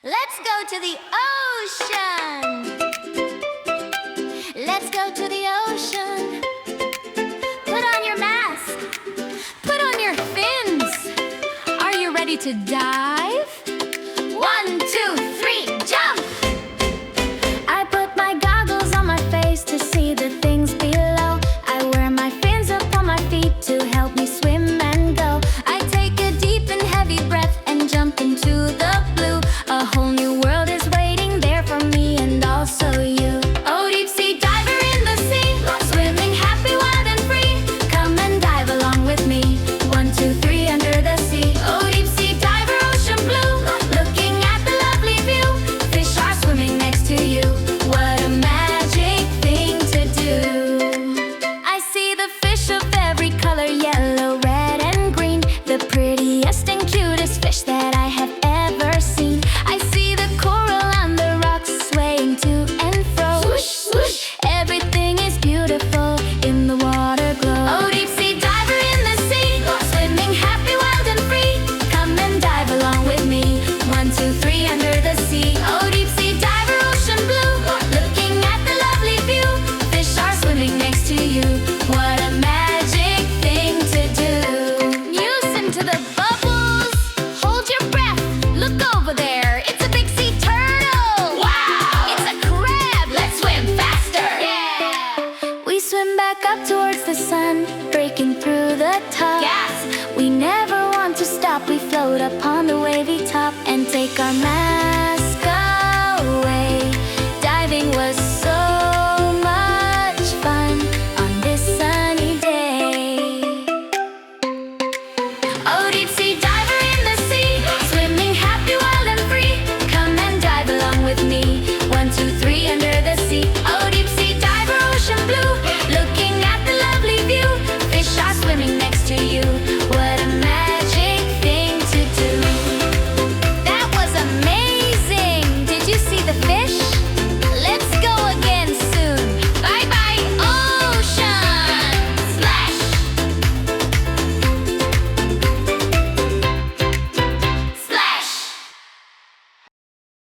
Let's go to the ocean. Let's go to the ocean. Put on your mask. Put on your fins. Are you ready to dive? 1, 2, 3, jump! I put my goggles on my face to see the things below. I wear my fins up on my feet to help me swim and go. I take a deep and heavy breath and jump into the blue. A whole new world is waiting there for me and also you. Oh, deep sea diver in the sea, swimming happy, wild and free. Come and dive along with me. 1, 2, 3 under the sea. Oh, deep sea diver, ocean blue, looking at the lovely view. Fish are swimming next to you. What a magic thing to do. I see the fish of every color, yellow, red and green. The prettiest and cutest fish that I have ever seen. I see the coral on the rocks swaying to and fro. Swoosh, swoosh. Everything is beautiful in the water glow. Oh, deep sea diver in the sea, swimming happy, wild and free. Come and dive along with me. 1, 2, 3 under the sea. Oh, deep sea diver, ocean blue, looking at the lovely view. Fish are swimming next to you. What a magic thing to do. Listen to the bubbles. Hold your breath. Look over there. It's a big sea turtle. Wow! It's a crab. Let's swim faster. Yeah! We swim back up towards the sun, breaking through the tug. Yes! We never want to stop. We float upon